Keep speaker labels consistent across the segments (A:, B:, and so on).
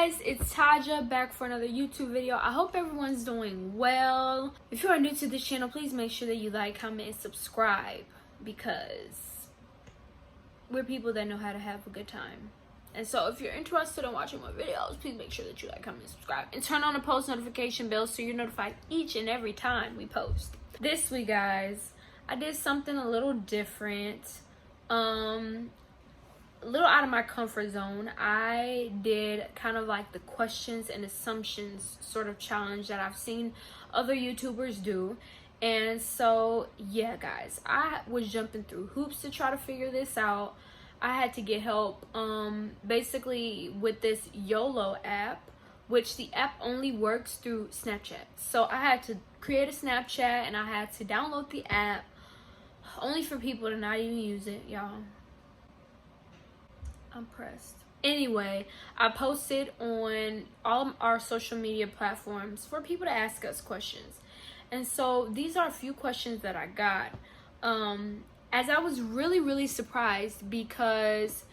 A: guys, it's Taja back for another YouTube video. I hope everyone's doing well. If you are new to this channel, please make sure that you like, comment, and subscribe, because we're people that know how to have a good time. And so if you're interested in watching more videos, please make sure that you like, comment, and subscribe, and turn on the post notification bell so you're notified each and every time we post. This week, guys, I did something a little different, a little out of my comfort zone. I did kind of like the questions and assumptions sort of challenge that I've seen other YouTubers do. And so yeah, guys, I was jumping through hoops to try to figure this out. I had to get help basically with this YOLO app, which the app only works through Snapchat. So I had to create a Snapchat and I had to download the app, only for people to not even use it, y'all. I'm pressed. Anyway, I posted on all our social media platforms for people to ask us questions. And so these are a few questions that I got. As I was really surprised because,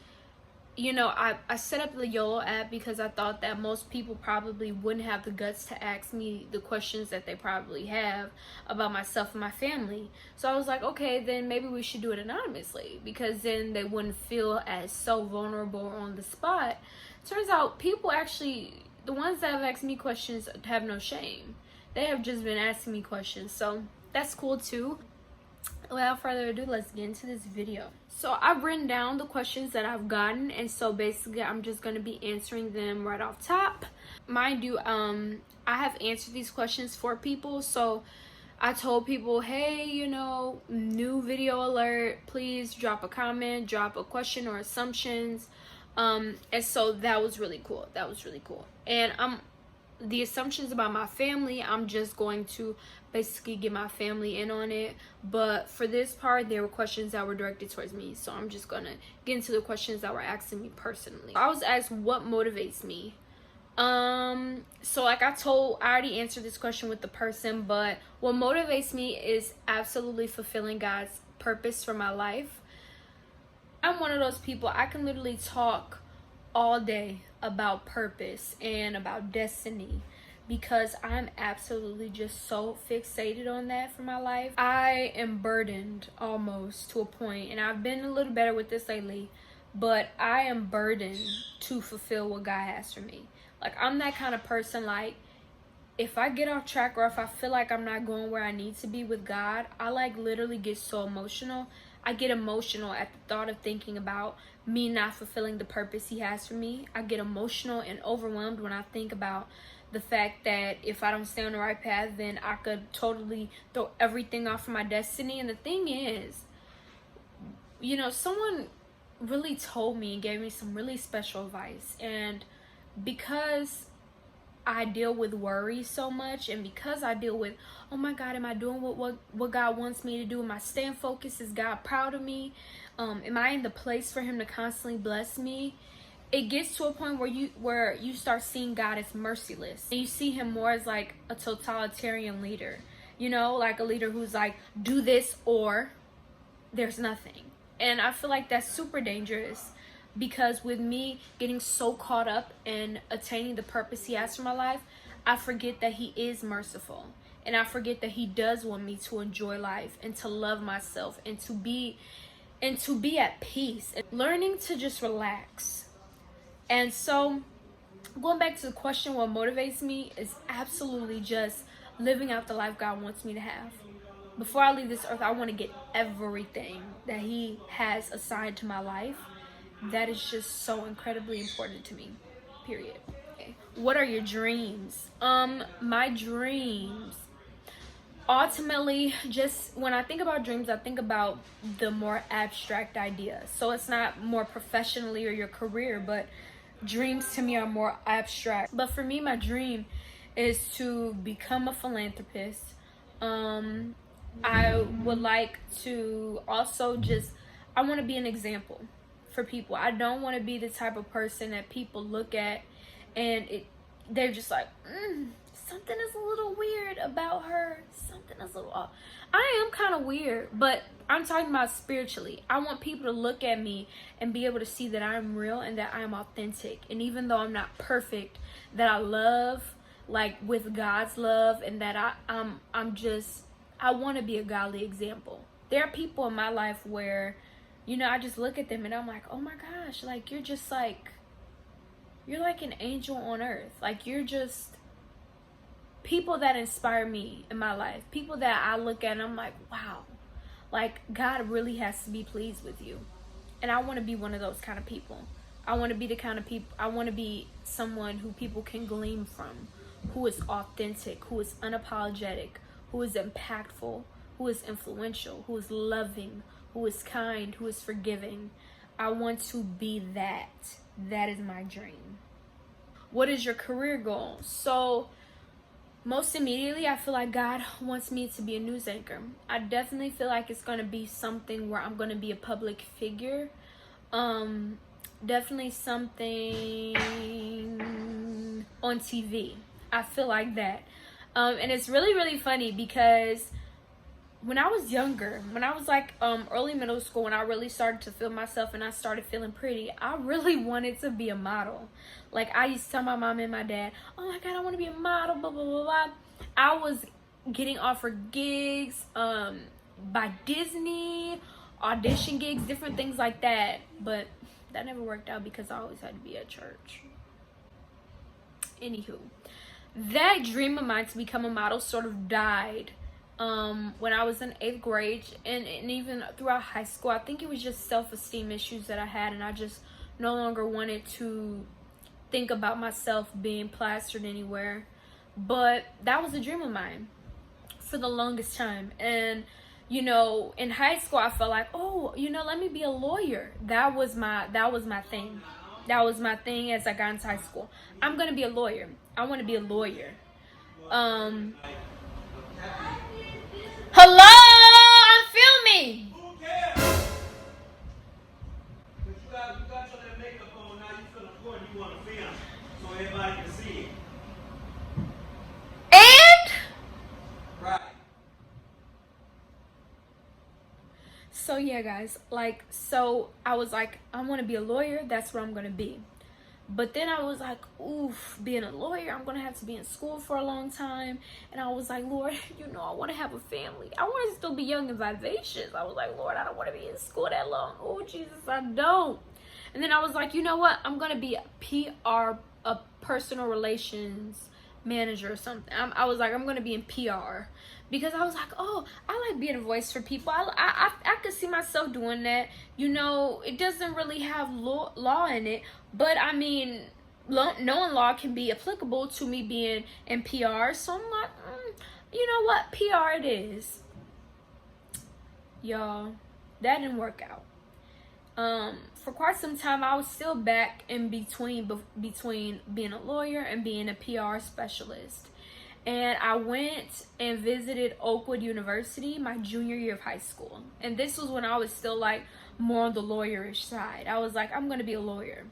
A: you know, I set up the YOLO app because I thought that most people probably wouldn't have the guts to ask me the questions that they probably have about myself and my family. So I was like, okay, then maybe we should do it anonymously, because then they wouldn't feel as so vulnerable on the spot. Turns out people actually, the ones that have asked me questions have no shame. They have just been asking me questions. So that's cool too. Without further ado, let's get into this video. So I've written down the questions that I've gotten, and so basically I'm just going to be answering them right off top. Mind you, I have answered these questions for people. So I told people, hey, you know, new video alert, please drop a comment, drop a question or assumptions. And so that was really cool. And the assumptions about my family, I'm just going to basically get my family in on it. But for this part, there were questions that were directed towards me, so I'm just gonna get into the questions that were asking me personally. I was asked what motivates me. So like I already answered this question with the person, but what motivates me is absolutely fulfilling God's purpose for my life. I'm one of those people, I can literally talk all day about purpose and about destiny, because I'm absolutely just so fixated on that for my life. I am burdened almost to a point, and I've been a little better with this lately, but I am burdened to fulfill what God has for me. Like, I'm that kind of person, like, if I get off track or if I feel like I'm not going where I need to be with God, I like literally get so emotional. I get emotional at the thought of thinking about me not fulfilling the purpose He has for me. I get emotional and overwhelmed when I think about the fact that if I don't stay on the right path, then I could totally throw everything off of my destiny. And the thing is, you know, someone really told me and gave me some really special advice. And because I deal with worry so much, and because I deal with, oh my God, am I doing what God wants me to do? Am I staying focused? Is God proud of me? Am I in the place for Him to constantly bless me? It gets to a point where you start seeing God as merciless, and you see Him more as like a totalitarian leader, you know, like a leader who's like, do this or there's nothing. And I feel like that's super dangerous, because with me getting so caught up in attaining the purpose He has for my life, I forget that He is merciful, and I forget that He does want me to enjoy life and to love myself and to be at peace, and learning to just relax. And so going back to the question, what motivates me is absolutely just living out the life God wants me to have. Before I leave this earth, I want to get everything that He has assigned to my life. That is just so incredibly important to me, period. Okay. What are your dreams? My dreams, ultimately, just when I think about dreams, I think about the more abstract ideas. So it's not more professionally or your career, but dreams to me are more abstract. But for me, my dream is to become a philanthropist. I would like to also I want to be an example for people. I don't want to be the type of person that people look at and they're just like, something is a little weird about her. Something is a little off. I am kind of weird, but I'm talking about spiritually. I want people to look at me and be able to see that I'm real and that I'm authentic. And even though I'm not perfect, that I love, like with God's love, and that I want to be a godly example. There are people in my life where, you know, I just look at them and I'm like, oh my gosh, like you're like an angel on earth. Like you're just people that inspire me in my life. People that I look at and I'm like, wow, like God really has to be pleased with you. And I want to be one of those kind of people. I want to be the kind of people, I want to be someone who people can glean from, who is authentic, who is unapologetic, who is impactful, who is influential, who is loving, who is kind, who is forgiving. I want to be that. That is my dream. What is your career goal? So, most immediately, I feel like God wants me to be a news anchor. I definitely feel like it's going to be something where I'm going to be a public figure. Definitely something on TV. I feel like that. And it's really, really funny because when I was younger, when I was like early middle school, when I really started to feel myself and I started feeling pretty, I really wanted to be a model. Like I used to tell my mom and my dad, oh my God, I want to be a model, blah, blah, blah, blah. I was getting offered gigs by Disney, audition gigs, different things like that. But that never worked out because I always had to be at church. Anywho, that dream of mine to become a model sort of died when I was in 8th grade and even throughout high school. I think it was just self-esteem issues that I had, and I just no longer wanted to think about myself being plastered anywhere. But that was a dream of mine for the longest time. And you know, in high school I felt like, oh, you know, let me be a lawyer. That was my thing. That was my thing as I got into high school. I'm gonna be a lawyer. I want to be a lawyer. Hello, unfilm me.
B: Who cares? But you got your makeup on now. You feel important. You want to film so everybody can see it.
A: And
B: Right.
A: so yeah, guys, like, so I was like, I want to be a lawyer. That's what I'm gonna be. But then I was like, oof, being a lawyer, I'm going to have to be in school for a long time. And I was like, Lord, you know, I want to have a family. I want to still be young and vivacious. I was like, Lord, I don't want to be in school that long. Oh, Jesus, I don't. And then I was like, you know what? I'm going to be a PR, a personal relations manager or something. I was like, I'm going to be in PR. Because I was like, oh, I like being a voice for people. I could see myself doing that. You know, it doesn't really have law in it. But, I mean, knowing law can be applicable to me being in PR. So, I'm like, you know what? PR it is. Y'all, that didn't work out. For quite some time, I was still back in between being a lawyer and being a PR specialist. And I went and visited Oakwood University my junior year of high school. And this was when I was still like more on the lawyerish side. I was like, I'm going to be a lawyer.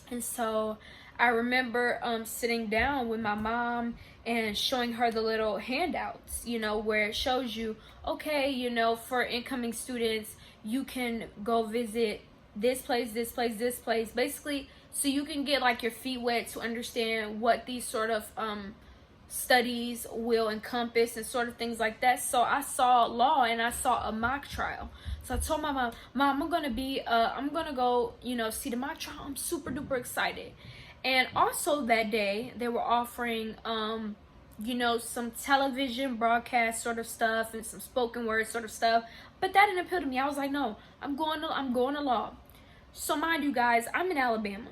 A: And so I remember sitting down with my mom and showing her the little handouts, you know, where it shows you, okay, you know, for incoming students, you can go visit this place, this place, this place. Basically, so you can get like your feet wet to understand what these sort of studies will encompass and sort of things like that. So I saw law and I saw a mock trial. So I told my mom, I'm gonna go, you know, see the mock trial. I'm super duper excited. And also that day they were offering you know, some television broadcast sort of stuff and some spoken word sort of stuff. But that didn't appeal to me. I was like, no, I'm going to law. So mind you guys, I'm in Alabama,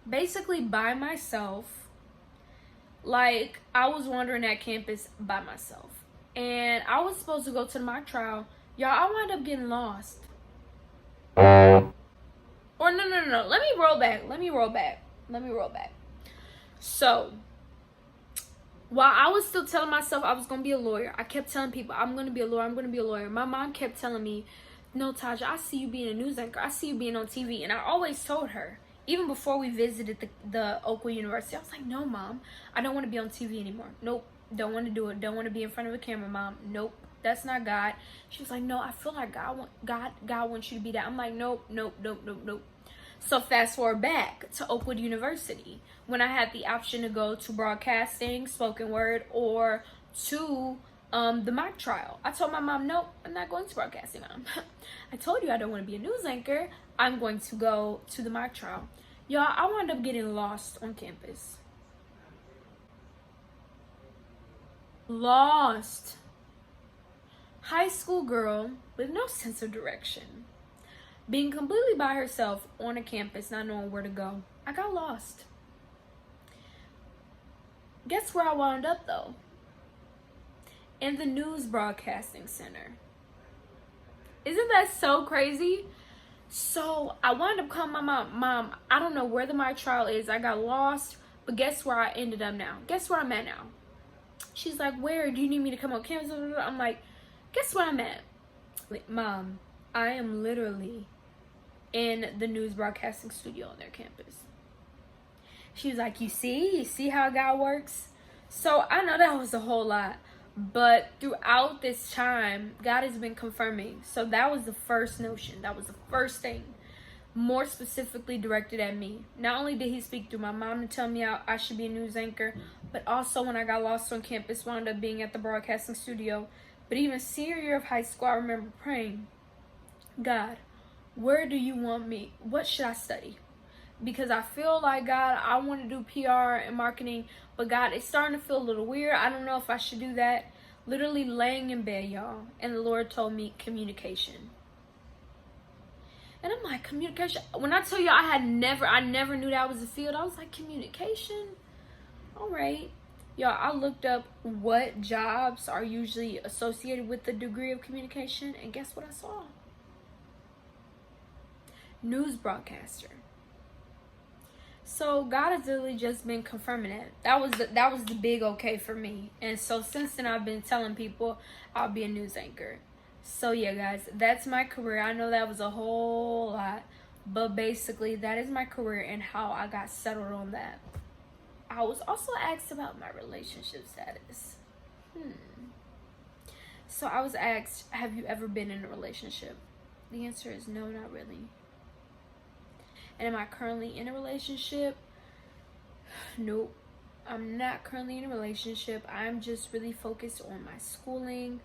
A: basically by myself. Like, I was wandering that campus by myself. And I was supposed to go to the mock trial. Y'all, I wound up getting lost. Or no. Let me roll back. So, while I was still telling myself I was going to be a lawyer, I kept telling people, I'm going to be a lawyer. My mom kept telling me, no, Taja, I see you being a news anchor. I see you being on TV. And I always told her, even before we visited the Oakwood University, I was like, no, Mom, I don't want to be on TV anymore. Nope, don't want to do it. Don't want to be in front of a camera, Mom. Nope, that's not God. She was like, no, I feel like God wants you to be that. I'm like, nope. So fast forward back to Oakwood University, when I had the option to go to broadcasting, spoken word, or to the mock trial. I told my mom, nope, I'm not going to broadcasting, Mom. I told you I don't want to be a news anchor. I'm going to go to the mock trial. Y'all, I wound up getting lost on campus. Lost. High school girl with no sense of direction. Being completely by herself on a campus, not knowing where to go. I got lost. Guess where I wound up, though? In the news broadcasting center. Isn't that so crazy? So I wound up calling my mom. Mom, I don't know where the mock trial is. I got lost, but guess where I ended up now? Guess where I'm at now? She's like, where? Do you need me to come on campus? I'm like, guess where I'm at? Like, Mom, I am literally in the news broadcasting studio on their campus. She was like, you see how God works? So I know that was a whole lot, but throughout this time, God has been confirming. So that was the first notion. That was the first thing, more specifically directed at me. Not only did he speak through my mom to tell me I should be a news anchor, but also when I got lost on campus, wound up being at the broadcasting studio. But even senior year of high school, I remember praying, God, where do you want me? What should I study? Because I feel like, God, I want to do PR and marketing, but God, it's starting to feel a little weird. I don't know if I should do that. Literally laying in bed, y'all, and the Lord told me communication. And I'm like, communication? When I tell you I never knew that was a field. I was like, communication? All right. Y'all, I looked up what jobs are usually associated with the degree of communication, and guess what I saw? News broadcaster. So God has literally just been confirming it. That was the big okay for me. And so since then, I've been telling people I'll be a news anchor. So yeah, guys, that's my career. I know that was a whole lot, but basically that is my career and how I got settled on that. I was also asked about my relationship status. So I was asked, have you ever been in a relationship? The answer is no, not really. And am I currently in a relationship? Nope. I'm not currently in a relationship. I'm just really focused on my schooling,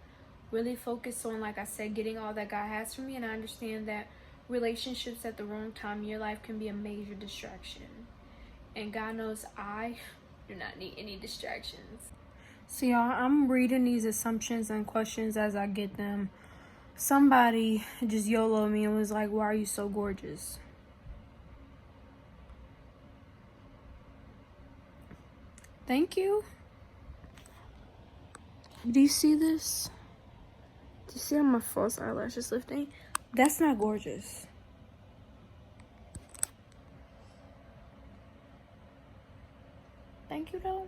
A: really focused on, like I said, getting all that God has for me. And I understand that relationships at the wrong time in your life can be a major distraction. And God knows I do not need any distractions. So y'all, I'm reading these assumptions and questions as I get them. Somebody just YOLO'd me and was like, why are you so gorgeous? Thank you. Do you see this? Do you see my false eyelashes lifting? That's not gorgeous. Thank you, though.